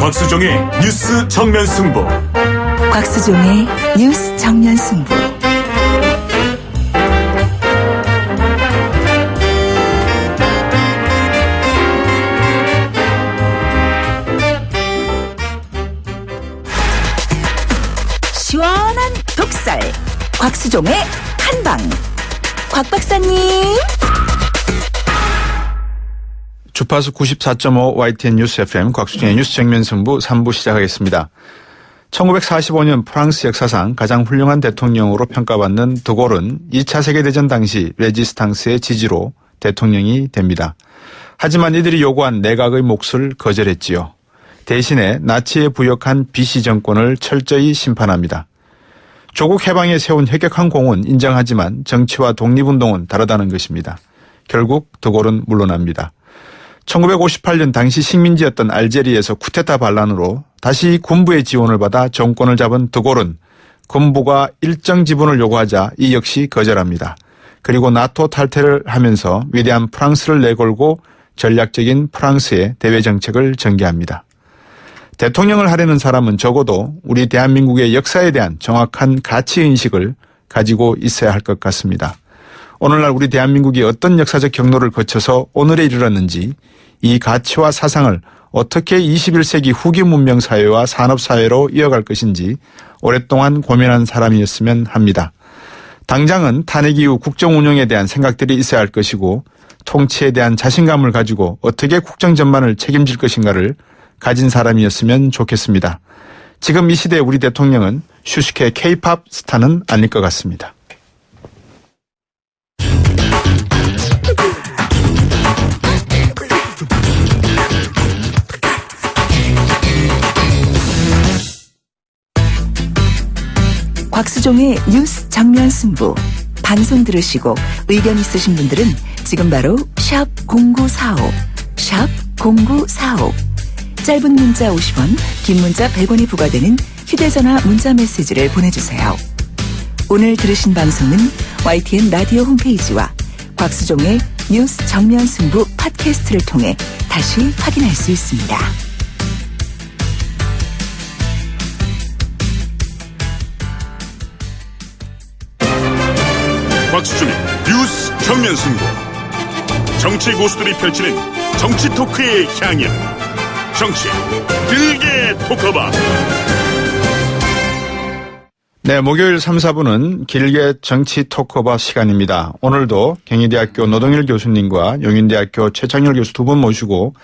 곽수종의 뉴스 정면 승부. 곽수종의 뉴스 정면 승부. 시원한 독살. 곽수종의 한방. 곽 박사님. 주파수 94.5 YTN 뉴스 FM 곽수종의 뉴스 정면 승부 3부 시작하겠습니다. 1945년 프랑스 역사상 가장 훌륭한 대통령으로 평가받는 드골은 2차 세계대전 당시 레지스탕스의 지지로 대통령이 됩니다. 하지만 이들이 요구한 내각의 몫을 거절했지요. 대신에 나치에 부역한 비시 정권을 철저히 심판합니다. 조국 해방에 세운 혁혁한 공은 인정하지만 정치와 독립운동은 다르다는 것입니다. 결국 드골은 물러납니다. 1958년 당시 식민지였던 알제리에서 쿠데타 반란으로 다시 군부의 지원을 받아 정권을 잡은 드골은 군부가 일정 지분을 요구하자 이 역시 거절합니다. 그리고 나토 탈퇴를 하면서 위대한 프랑스를 내걸고 전략적인 프랑스의 대외 정책을 전개합니다. 대통령을 하려는 사람은 적어도 우리 대한민국의 역사에 대한 정확한 가치인식을 가지고 있어야 할 것 같습니다. 오늘날 우리 대한민국이 어떤 역사적 경로를 거쳐서 오늘에 이르렀는지 이 가치와 사상을 어떻게 21세기 후기 문명 사회와 산업 사회로 이어갈 것인지 오랫동안 고민한 사람이었으면 합니다. 당장은 탄핵 이후 국정 운영에 대한 생각들이 있어야 할 것이고 통치에 대한 자신감을 가지고 어떻게 국정 전반을 책임질 것인가를 가진 사람이었으면 좋겠습니다. 지금 이 시대의 우리 대통령은 슈슈케 K-팝 스타는 아닐 것 같습니다. 곽수종의 뉴스 정면 승부. 방송 들으시고 의견 있으신 분들은 지금 바로 샵 0945, 샵 0945. 짧은 문자 50원, 긴 문자 100원이 부과되는 휴대전화 문자 메시지를 보내주세요. 오늘 들으신 방송은 YTN 라디오 홈페이지와 곽수종의 뉴스 정면 승부 팟캐스트를 통해 다시 확인할 수 있습니다. 곽수종의 뉴스 정면 승부. 정치 고수들이 펼치는 정치 토크의 향연. 정치 길게 토크바. 네, 목요일 3, 4부는 길게 정치 토크바 시간입니다. 오늘도 경희대학교 노동일 교수님과 용인대학교 최창렬 교수 두 분 모시고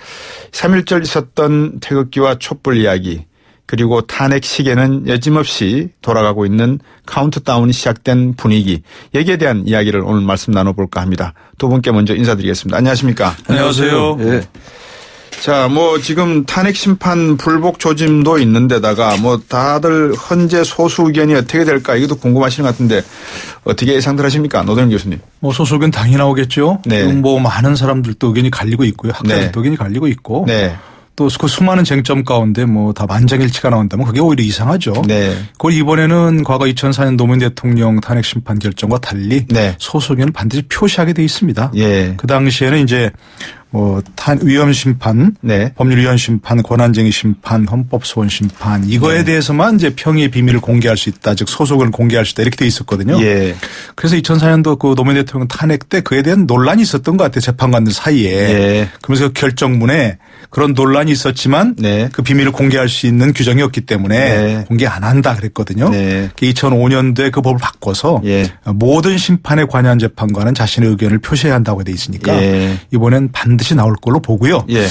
3.1절 있었던 태극기와 촛불 이야기, 그리고 탄핵 시계는 여짐없이 돌아가고 있는 카운트다운이 시작된 분위기, 여기에 대한 이야기를 오늘 말씀 나눠볼까 합니다. 두 분께 먼저 인사드리겠습니다. 안녕하십니까? 안녕하세요. 네. 자, 지금 탄핵 심판 불복 조짐도 있는데다가 다들 헌재 소수 의견이 어떻게 될까 이것도 궁금하시는 것 같은데 어떻게 예상들 하십니까? 노동일 교수님. 소수 의견 당연히 나오겠죠. 네. 지금 많은 사람들도 의견이 갈리고 있고요. 학자들도 네. 의견이 갈리고 있고. 네. 또 그 수많은 쟁점 가운데 다 만장일치가 나온다면 그게 오히려 이상하죠. 네. 그걸 이번에는 과거 2004년 노무현 대통령 탄핵 심판 결정과 달리 네. 소수 의견을 반드시 표시하게 돼 있습니다. 예. 그 당시에는 이제 위헌 심판, 네. 법률 위헌 심판, 권한쟁의 심판, 헌법 소원 심판 이거에 네. 대해서만 이제 평의의 비밀을 공개할 수 있다, 즉 소속을 공개할 수 있다 이렇게 돼 있었거든요. 예. 그래서 2004년도 그 노무현 대통령 탄핵 때 그에 대한 논란이 있었던 것 같아요. 재판관들 사이에. 예. 그러면서 그 결정문에 그런 논란이 있었지만 네. 그 비밀을 공개할 수 있는 규정이 없기 때문에 네. 공개 안 한다 그랬거든요. 네. 2005년도에 그 법을 바꿔서 예. 모든 심판에 관여한 재판관은 자신의 의견을 표시해야 한다고 돼 있으니까 예. 이번엔 반드시 나올 걸로 보고요. 예.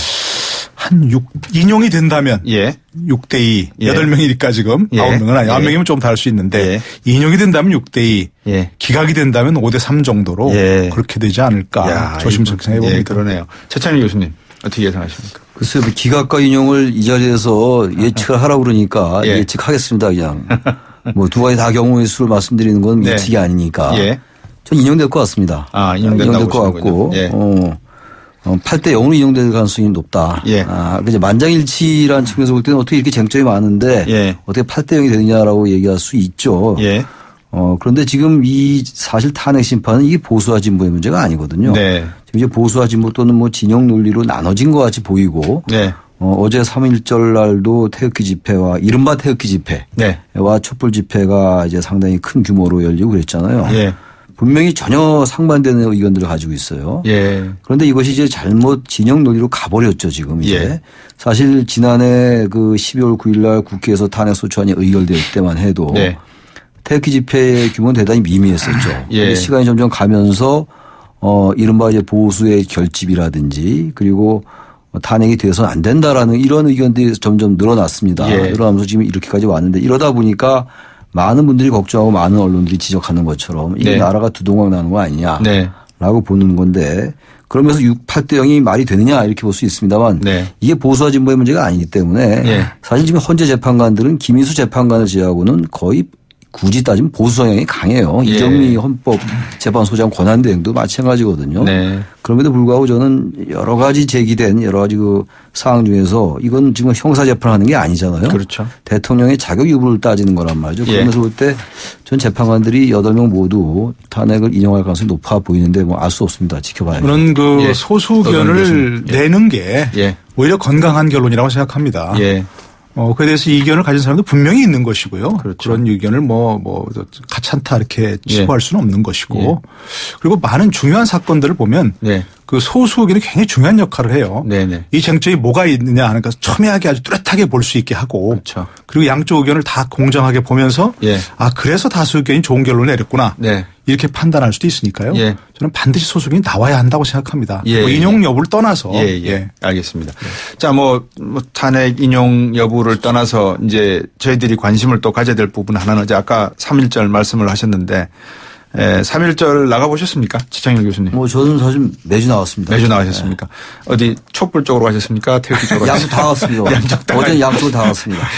인용이 된다면 예. 6대2 예. 8명이니까 지금 예. 9명은 아니 예. 9명이면 좀 다를 수 있는데 예. 인용이 된다면 6대2 예. 기각이 된다면 5대3 정도로 예. 그렇게 되지 않을까 조심스럽게 생각해 봅니다. 예, 그러네요. 최창렬 교수님 어떻게 예상하십니까? 글쎄요, 기각과 인용을 이 자리에서 예측을 하라고 그러니까 예. 예측하겠습니다, 그냥. 두 가지 다 경우의 수를 말씀드리는 건 네. 예측이 아니니까. 예. 전 인용될 것 같습니다. 아, 인용될 것 같고. 예. 8대 0으로 인용될 가능성이 높다. 예. 그래서 만장일치라는 측면에서 볼 때는 어떻게 이렇게 쟁점이 많은데 예. 어떻게 8대 0이 되느냐라고 얘기할 수 있죠. 예. 그런데 지금 이 사실 탄핵 심판은 이게 보수와 진보의 문제가 아니거든요. 네. 지금 이제 보수와 진보 또는 진영 논리로 나눠진 것 같이 보이고 네. 어제 3.1절 날도 태극기 집회와 이른바 태극기 집회와 네. 촛불 집회가 이제 상당히 큰 규모로 열리고 그랬잖아요. 예. 분명히 전혀 상반되는 의견들을 가지고 있어요. 예. 그런데 이것이 이제 잘못 진영 논리로 가버렸죠, 지금 이제. 예. 사실 지난해 그 12월 9일 날 국회에서 탄핵소추안이 의결될 때만 해도 네. 태극기 집회의 규모는 대단히 미미했었죠. 예. 근데 시간이 점점 가면서 이른바 이제 보수의 결집이라든지 그리고 탄핵이 돼서는 안 된다라는 이런 의견들이 점점 늘어났습니다. 예. 늘어나면서 지금 이렇게까지 왔는데 이러다 보니까 많은 분들이 걱정하고 많은 언론들이 지적하는 것처럼 이게 네. 나라가 두동강 나는 거 아니냐라고 네. 보는 건데 그러면서 8대 0이 말이 되느냐 이렇게 볼 수 있습니다만 네. 이게 보수와 진보의 문제가 아니기 때문에 예. 사실 지금 헌재 재판관들은 김인수 재판관을 제외하고는 거의 굳이 따지면 보수 성향이 강해요. 예. 이정미 헌법재판소장 권한대행도 마찬가지거든요. 네. 그럼에도 불구하고 저는 여러 가지 제기된 여러 가지 그 사항 중에서 이건 지금 형사 재판하는 게 아니잖아요. 그렇죠. 대통령의 자격 여부를 따지는 거란 말이죠. 예. 그러면서 볼 때 전 재판관들이 8명 모두 탄핵을 인용할 가능성이 높아 보이는데 뭐 알 수 없습니다. 지켜봐야죠. 저는 그 예. 소수 어떤 의견을 교수님. 예. 내는 게 예. 오히려 건강한 결론이라고 생각합니다. 예. 그에 대해서 이견을 가진 사람도 분명히 있는 것이고요. 그렇죠. 그런 의견을 가찬타 이렇게 치부할 수는 없는 것이고. 예. 그리고 많은 중요한 사건들을 보면 네. 그 소수 의견이 굉장히 중요한 역할을 해요. 네네. 이 쟁점이 뭐가 있느냐 하는 것을 첨예하게 아주 뚜렷하게 볼 수 있게 하고 그렇죠. 그리고 양쪽 의견을 다 공정하게 보면서 예. 아 그래서 다수 의견이 좋은 결론을 내렸구나. 네. 이렇게 판단할 수도 있으니까요. 예. 저는 반드시 소수 의견이 나와야 한다고 생각합니다. 예, 뭐 인용 여부를 떠나서. 예. 알겠습니다. 자, 뭐 탄핵 인용 여부를 떠나서 이제 저희들이 관심을 또 가져야 될 부분 하나는 이제 아까 3.1절 말씀을 하셨는데 3.1절 나가보셨습니까? 지창일 교수님. 뭐 저는 사실 매주 나왔습니다. 매주 나가셨습니까? 어디 촛불 쪽으로 가셨습니까? 태극기 쪽으로 양쪽 다 왔습니다. 양쪽 다 어제 양쪽 다 왔습니다.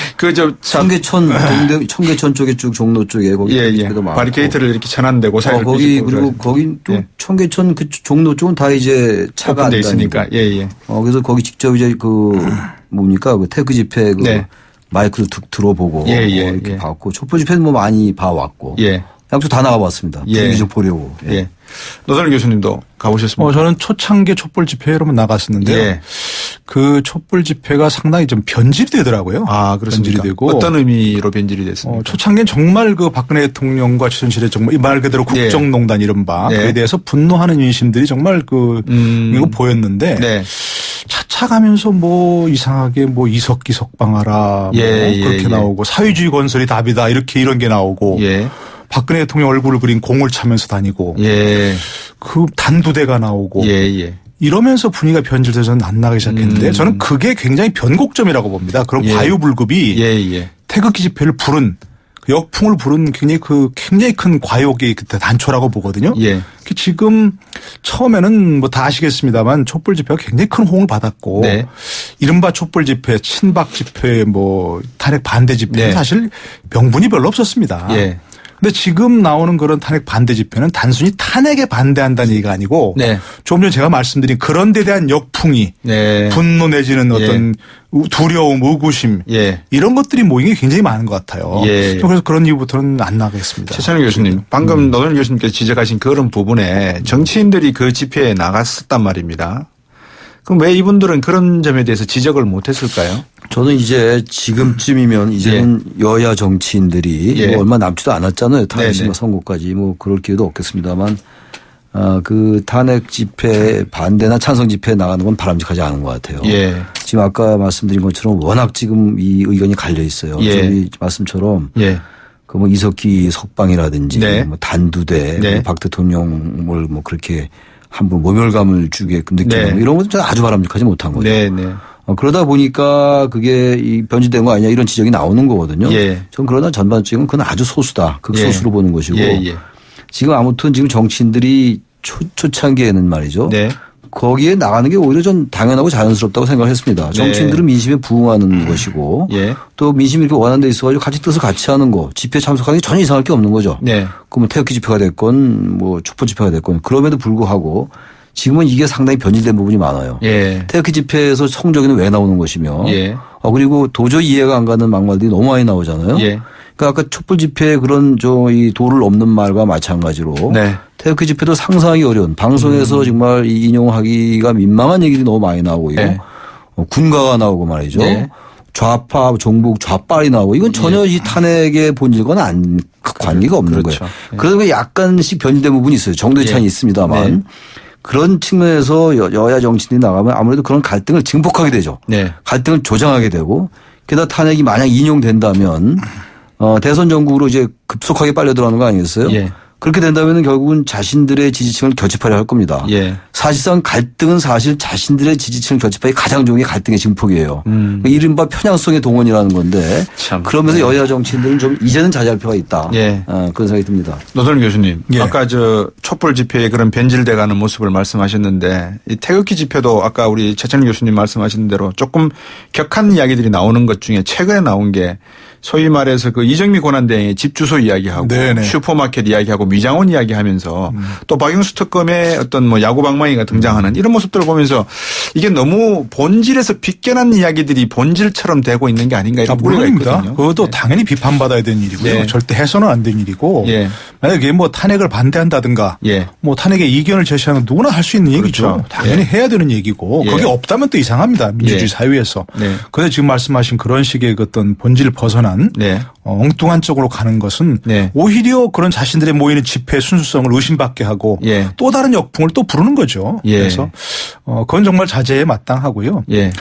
청계천 쪽에 쭉 종로 쪽에 거기 바리케이트도 많고. 바리케이트를 이렇게 쳐놨는데 그 사이를 거기 삐집고 그리고 들어가시면. 거기 또 예. 청계천 그 종로 쪽은 다 이제 차가 안 오픈돼 다니고. 있으니까. 예. 그래서 거기 직접 이제 그 뭡니까 그 태극 집회 그 네. 마이크도 툭 들어보고 예. 이렇게 봤고 촛불 집회는 뭐 많이 봐왔고. 예. 양쪽 다 나가봤습니다. 예. 분위기 좀 보려고. 예. 노선일 교수님도 가보셨습니까? 저는 초창기 촛불 집회로 나갔었는데요. 예. 그 촛불 집회가 상당히 좀 변질이 되더라고요. 아, 그렇습니까? 변질이 되고 어떤 의미로 변질이 됐습니까? 초창기엔 정말 그 박근혜 대통령과 최순실의 정말 이 말 그대로 국정농단 이른바 네. 그에 대해서 분노하는 민심들이 정말 이거 보였는데 네. 차차 가면서 뭐 이상하게 뭐 이석기 석방하라 그렇게 나오고 사회주의 건설이 답이다 이런 게 나오고 예. 박근혜 대통령 얼굴을 그린 공을 차면서 다니고 예. 그 단두대가 나오고 예. 이러면서 분위기가 변질돼서 안 나가기 시작했는데 저는 그게 굉장히 변곡점이라고 봅니다. 그런 과유불급이 예. 태극기 집회를 부른 그 역풍을 부른 굉장히 큰 과욕의 그때 단초라고 보거든요. 예. 지금 처음에는 뭐 다 아시겠습니다만 촛불 집회가 굉장히 큰 호응을 받았고 네. 이른바 촛불 집회, 친박 집회, 뭐 탄핵 반대 집회는 네. 사실 명분이 별로 없었습니다. 예. 근데 지금 나오는 그런 탄핵 반대 집회는 단순히 탄핵에 반대한다는 얘기가 아니고 네. 조금 전에 제가 말씀드린 그런 데 대한 역풍이 네. 분노 내지는 어떤 두려움, 의구심 이런 것들이 모인 게 굉장히 많은 것 같아요. 예. 그래서 그런 이유부터는 안 나가겠습니다. 최찬일 교수님, 방금 노선일 교수님께서 지적하신 그런 부분에 정치인들이 그 집회에 나갔었단 말입니다. 그럼 왜 이분들은 그런 점에 대해서 지적을 못했을까요? 저는 이제 지금쯤이면 이제는 여야 정치인들이 뭐 얼마 남지도 않았잖아요. 탄핵 선고까지 뭐 그럴 기회도 없겠습니다만 그 탄핵 집회 반대나 찬성 집회에 나가는 건 바람직하지 않은 것 같아요. 예. 지금 아까 말씀드린 것처럼 워낙 지금 이 의견이 갈려 있어요. 저희 말씀처럼 그 뭐 이석기 석방이라든지 뭐 단두대 박 대통령을 뭐 그렇게 한번 모멸감을 주게 느끼는 이런 것은 아주 바람직하지 못한 거죠. 그러다 보니까 그게 이 변질된 거 아니냐 이런 지적이 나오는 거거든요. 전 그러나 전반적인 그건 아주 소수다. 극소수로 보는 것이고 지금 아무튼 지금 정치인들이 초창기에는 말이죠. 거기에 나가는 게 오히려 전 당연하고 자연스럽다고 생각을 했습니다. 정치인들은 민심에 부응하는 것이고 또 민심이 이렇게 원하는 데 있어가지고 같이 뜻을 같이 하는 거 집회 참석하는 게 전혀 이상할 게 없는 거죠. 그러면 태극기 집회가 됐건 뭐 촛불 집회가 됐건 그럼에도 불구하고 지금은 이게 상당히 변질된 부분이 많아요. 태극기 집회에서 성적이는 왜 나오는 것이며 그리고 도저히 이해가 안 가는 막말들이 너무 많이 나오잖아요. 그러니까 아까 촛불 집회에 그런 이 도를 없는 말과 마찬가지로 태극기 집회도 상상하기 어려운 방송에서 정말 인용하기가 민망한 얘기들이 너무 많이 나오고 군가가 나오고 말이죠. 네. 좌파, 종북, 좌빨이 나오고 이건 전혀 이 탄핵의 본질과는 관계가 없는 그렇죠. 거예요. 그래서 약간씩 변질된 부분이 있어요. 정도의 차이는 있습니다만. 네. 그런 측면에서 여야 정치인이 나가면 아무래도 그런 갈등을 증폭하게 되죠. 네. 갈등을 조장하게 되고 게다가 탄핵이 만약 인용된다면 대선 전국으로 이제 급속하게 빨려 들어가는 거 아니겠어요? 예. 그렇게 된다면 결국은 자신들의 지지층을 결집하려 할 겁니다. 예. 사실상 갈등은 사실 자신들의 지지층을 결집하기 가장 좋은 게 갈등의 증폭이에요. 이른바 편향성의 동원이라는 건데 참. 그러면서 여야 정치인들은 좀 이제는 자제할 필요가 있다. 예. 그런 생각이 듭니다. 노선일 교수님. 예. 아까 촛불 집회의 그런 변질돼가는 모습을 말씀하셨는데 이 태극기 집회도 아까 우리 최찬일 교수님 말씀하신 대로 조금 격한 이야기들이 나오는 것 중에 최근에 나온 게 소위 말해서 그 이정미 권한대행의 집 주소 이야기하고 네네. 슈퍼마켓 이야기하고 미장원 이야기하면서 또 박영수 특검의 어떤 뭐 야구 방망이가 등장하는 이런 모습들을 보면서 이게 너무 본질에서 빗겨난 이야기들이 본질처럼 되고 있는 게 아닌가 이런 우려가 물론입니다. 있거든요. 그것도 네. 당연히 비판받아야 되는 일이고요. 네. 절대 해서는 안 되는 일이고 예. 만약에 뭐 탄핵을 반대한다든가 예. 뭐 탄핵에 이견을 제시하는 누구나 할 수 있는 얘기죠. 그렇죠. 당연히 예. 해야 되는 얘기고 예. 그게 없다면 또 이상합니다. 민주주의 예. 사회에서. 네. 그런데 지금 말씀하신 그런 식의 어떤 본질을 벗어난 네. 엉뚱한 쪽으로 가는 것은 네. 오히려 그런 자신들의 모이는 집회의 순수성을 의심받게 하고 예. 또 다른 역풍을 또 부르는 거죠. 예. 그래서 그건 정말 자제에 마땅하고요. 예.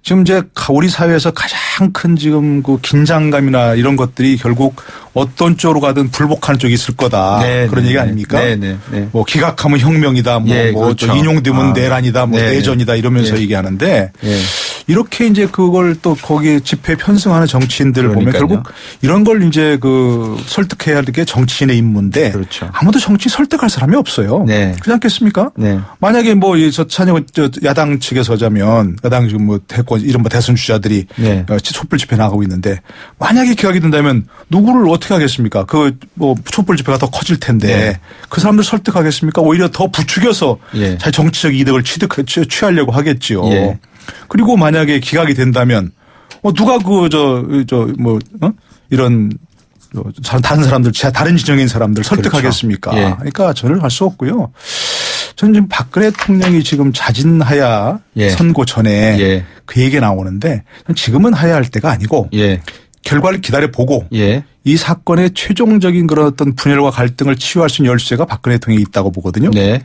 지금 이제 우리 사회에서 가장 큰 지금 그 긴장감이나 이런 것들이 결국 어떤 쪽으로 가든 불복하는 쪽이 있을 거다. 네, 그런 네, 얘기 네. 아닙니까? 네, 네, 네. 뭐 기각하면 혁명이다. 뭐, 예, 뭐 그렇죠. 인용되면 내란이다. 뭐 네, 내전이다. 이러면서 예. 얘기하는데 예. 이렇게 이제 그걸 또 거기에 집회에 편승하는 정치인들을 보면 그러니까요. 결국 이런 걸 이제 그 설득해야 할 게 정치인의 임무인데 그렇죠. 아무도 정치 설득할 사람이 없어요. 네. 그렇지 않겠습니까? 네. 만약에 뭐 찬영 야당 측에 서자면 야당 지금 뭐 대권 이런 뭐 대선 주자들이 네. 촛불 집회 나가고 있는데 만약에 기각이 된다면 누구를 어떻게 하겠습니까? 그 뭐 촛불 집회가 더 커질 텐데 네. 그 사람들 설득하겠습니까? 오히려 더 부추겨서 예. 자기 정치적 이득을 취하려고 하겠지요. 예. 그리고 만약에 기각이 된다면 누가 이런 다른 사람들 다른 진영인 사람들 설득하겠습니까? 그렇죠. 예. 그러니까 저는 할 수 없고요. 저는 지금 박근혜 대통령이 지금 자진하야 예. 선고 전에 예. 그 얘기가 나오는데 지금은 하야 할 때가 아니고 예. 결과를 기다려보고 예. 이 사건의 최종적인 그런 어떤 분열과 갈등을 치유할 수 있는 열쇠가 박근혜 대통령이 있다고 보거든요. 네.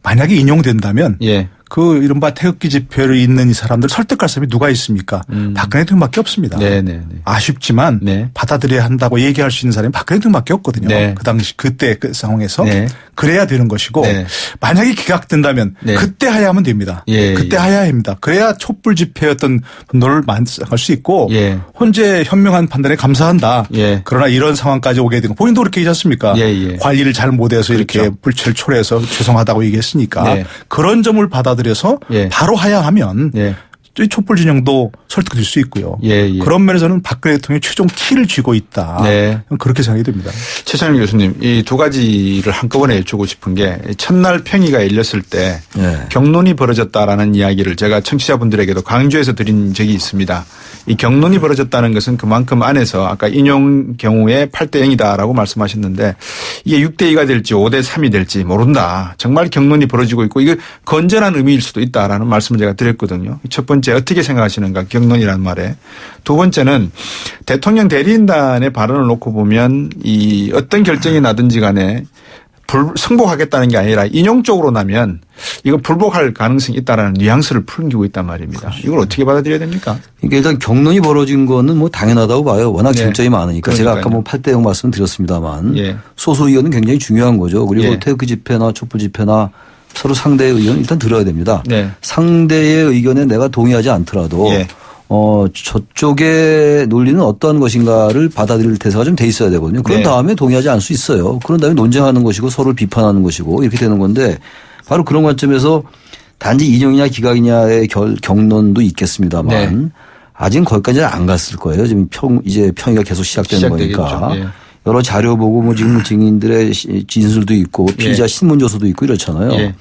만약에 인용된다면 예. 그 이른바 태극기 집회를 잇는 이 사람들 설득할 사람이 누가 있습니까? 박근혜 대통령밖에 없습니다. 네네. 아쉽지만 네. 받아들여야 한다고 얘기할 수 있는 사람이 박근혜 대통령밖에 없거든요. 네. 그 당시 그때 그 상황에서 네. 그래야 되는 것이고 네. 만약에 기각된다면 네. 그때 하야하면 됩니다. 예. 그때 하야합니다. 그래야 촛불 집회의 어떤 분노를 할 수 있고 예. 현재 현명한 판단에 감사한다. 예. 그러나 이런 상황까지 오게 된 거 본인도 그렇게 얘기하지 않습니까? 예. 관리를 잘 못해서 이렇게 그렇죠. 불철 초래해서 죄송하다고 얘기했으니까 네. 그런 점을 받아들여서 예. 바로 하야하면 예. 이 촛불 진영도 설득될 수 있고요. 예. 그런 면에서는 박근혜 대통령이 최종 키를 쥐고 있다. 네. 그렇게 생각이 듭니다. 최찬일 교수님, 이 두 가지를 한꺼번에 여쭈고 싶은 게 첫날 평의가 열렸을 때 네. 경론이 벌어졌다라는 이야기를 제가 청취자분들에게도 강조해서 드린 적이 있습니다. 이 경론이 벌어졌다는 것은 그만큼 안에서 아까 인용 경우에 8대 0이다라고 말씀하셨는데 이게 6대 2가 될지 5대 3이 될지 모른다. 정말 경론이 벌어지고 있고 이거 건전한 의미일 수도 있다라는 말씀을 제가 드렸거든요. 첫 번째 어떻게 생각하시는가 경론이라는 말에. 두 번째는 대통령 대리인단의 발언을 놓고 보면 이 어떤 결정이 나든지 간에 승복하겠다는 게 아니라 인용적으로 나면 이거 불복할 가능성이 있다라는 뉘앙스를 풍기고 있단 말입니다. 이걸 어떻게 받아들여야 됩니까? 그러니까 일단 경론이 벌어진 거는 뭐 당연하다고 봐요. 워낙 네. 쟁점이 많으니까. 제가 아까 그러니까요. 뭐 8대 0 말씀드렸습니다만 예. 소수 의견은 굉장히 중요한 거죠. 그리고 예. 태극기 집회나 촛불 집회나 서로 상대의 의견을 일단 들어야 됩니다. 네. 상대의 의견에 내가 동의하지 않더라도 예. 저쪽의 논리는 어떠한 것인가를 받아들일 태세가 좀 돼 있어야 되거든요. 그런 네. 다음에 동의하지 않을 수 있어요. 그런 다음에 논쟁하는 것이고 서로를 비판하는 것이고 이렇게 되는 건데 바로 그런 관점에서 단지 인용이냐 기각이냐의 경론도 있겠습니다만 네. 아직은 거기까지는 안 갔을 거예요. 지금 이제 평의가 계속 시작되는 시작되겠죠. 거니까. 예. 여러 자료 보고 뭐 지금 증인들의 진술도 있고 피의자 예. 신문조서도 있고 이렇잖아요. 예.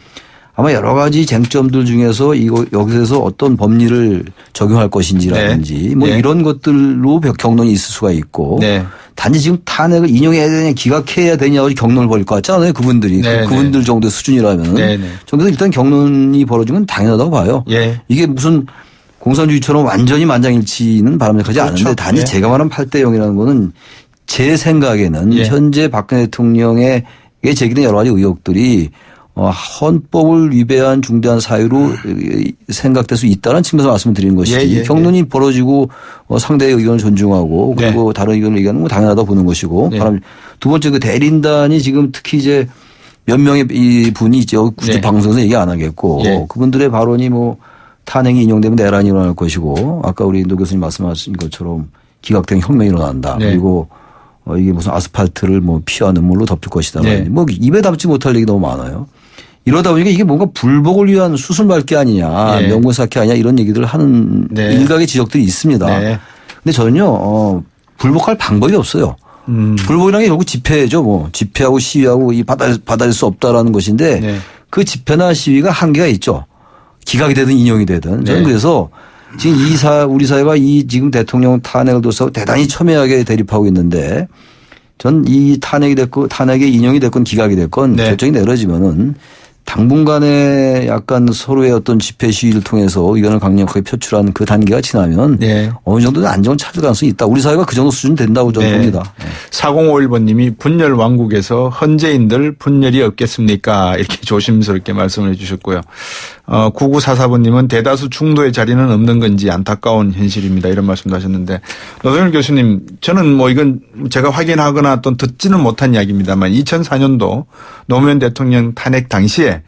아마 여러 가지 쟁점들 중에서 여기서 어떤 법리를 적용할 것인지라든지 네. 뭐 네. 이런 것들로 경론이 있을 수가 있고 네. 단지 지금 탄핵을 인용해야 되냐 기각해야 되냐고 경론을 벌일 것 같지 않아요 그분들이. 네. 그분들 정도의 수준이라면. 네. 네. 저는 일단 경론이 벌어지면 당연하다고 봐요. 예. 이게 무슨 공산주의처럼 완전히 만장일치는 바람직하지 그렇죠. 않은데 단지 제가 말한 8대 0이라는 거는 제 생각에는 현재 박근혜 대통령에게 제기된 여러 가지 의혹들이 헌법을 위배한 중대한 사유로 생각될 수 있다는 측면에서 말씀을 드리는 것이지 경론이 벌어지고 상대의 의견을 존중하고 그리고 다른 의견을 얘기하는 건 당연하다 보는 것이고 두 번째 그 대리인단이 지금 특히 이제 몇 명의 이 분이 있죠. 굳이 방송에서 얘기 안 하겠고 그분들의 발언이 뭐 탄핵이 인용되면 내란이 일어날 것이고 아까 우리 노 교수님 말씀하신 것처럼 기각된 혁명이 일어난다. 그리고 이게 무슨 아스팔트를 뭐 피와 눈물로 덮일 것이다. 뭐 입에 담지 못할 얘기 너무 많아요. 이러다 보니까 이게 뭔가 불복을 위한 수술 밟기 아니냐, 명분 쌓기 아니냐 이런 얘기들을 하는 일각의 지적들이 있습니다. 근데 저는요, 불복할 방법이 없어요. 불복이라는 게 결국 집회죠. 뭐 집회하고 시위하고 받아들일 수 없다라는 것인데 그 집회나 시위가 한계가 있죠. 기각이 되든 인용이 되든. 저는 그래서 지금 우리 사회가 이 지금 대통령 탄핵을 둘러싸고 대단히 첨예하게 대립하고 있는데 전 이 탄핵의 인용이 됐건 기각이 됐건 결정이 내려지면은 당분간의 약간 서로의 어떤 집회 시위를 통해서 의견을 강력하게 표출한 그 단계가 지나면 어느 정도는 안정을 찾을 가능성이 있다. 우리 사회가 그 정도 수준 된다고 저는 봅니다. 4051번님이 분열 왕국에서 헌재인들 분열이 없겠습니까? 이렇게 조심스럽게 말씀을 해 주셨고요. 9944번님은 대다수 중도의 자리는 없는 건지 안타까운 현실입니다. 이런 말씀도 하셨는데 노동일 교수님 저는 뭐 이건 제가 확인하거나 또 듣지는 못한 이야기입니다만 2004년도 노무현 대통령 탄핵 당시에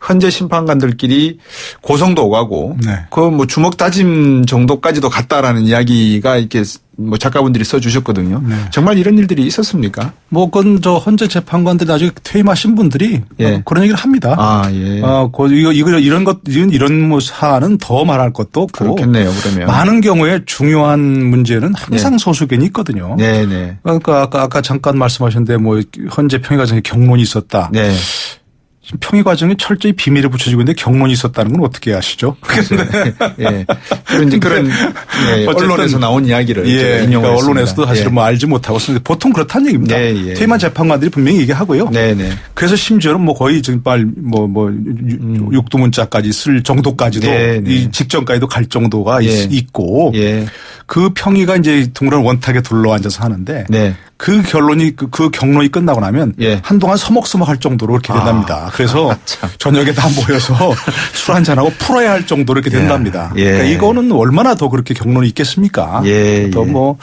헌재 심판관들끼리 고성도 오가고 그 뭐 주먹 다짐 정도까지도 갔다라는 이야기가 이렇게 뭐 작가분들이 써주셨거든요. 정말 이런 일들이 있었습니까? 뭐 그건 저 헌재 재판관들이 나중에 퇴임하신 분들이 그런 얘기를 합니다. 이런 뭐 사안은 더 말할 것도 없고. 그렇겠네요. 그러면 많은 경우에 중요한 문제는 항상 소수견이 있거든요. 그러니까 아까 잠깐 말씀하셨는데 뭐 헌재 평의 과정에 경론이 있었다. 지금 평의 과정에 철저히 비밀에 붙여지고 있는데 경론이 있었다는 건 어떻게 아시죠? 그런 언론에서 나온 이야기를 인용했습니다. 그러니까 언론에서도 사실은 뭐 알지 못하고 보통 그렇다는 얘기입니다. 퇴임한 재판관들이 분명히 얘기하고요. 그래서 심지어는 뭐 거의 정말 뭐 육두문자까지 쓸 정도까지도 이 직전까지도 갈 정도가 있고 그 평의가 이제 동그란 원탁에 둘러앉아서 하는데 그 결론이 그 경론이 끝나고 나면 한동안 서먹서먹할 정도로 이렇게 된답니다. 그래서 저녁에 다 모여서 술 한잔하고 풀어야 할 정도로 이렇게 된답니다. 그러니까 이거는 얼마나 더 그렇게 경론이 있겠습니까? 더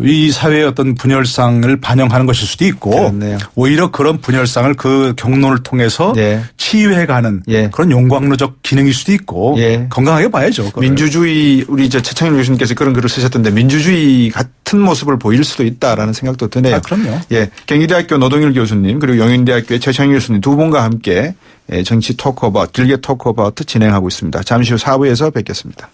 이 사회의 어떤 분열상을 반영하는 것일 수도 있고 오히려 그런 분열상을 그 경론을 통해서 치유해가는 그런 용광로적 기능일 수도 있고 건강하게 봐야죠. 그걸. 민주주의 우리 최창일 교수님께서 그런 글을 쓰셨던데 민주주의 같은 모습을 보일 수도 있다라는 생각도 드네요. 그럼요. 경희대학교 노동일 교수님 그리고 영인대학교의 최창일 교수님 두 분과 함께 정치 토크어바웃 길게 토크어바웃 진행하고 있습니다. 잠시 후 4부에서 뵙겠습니다.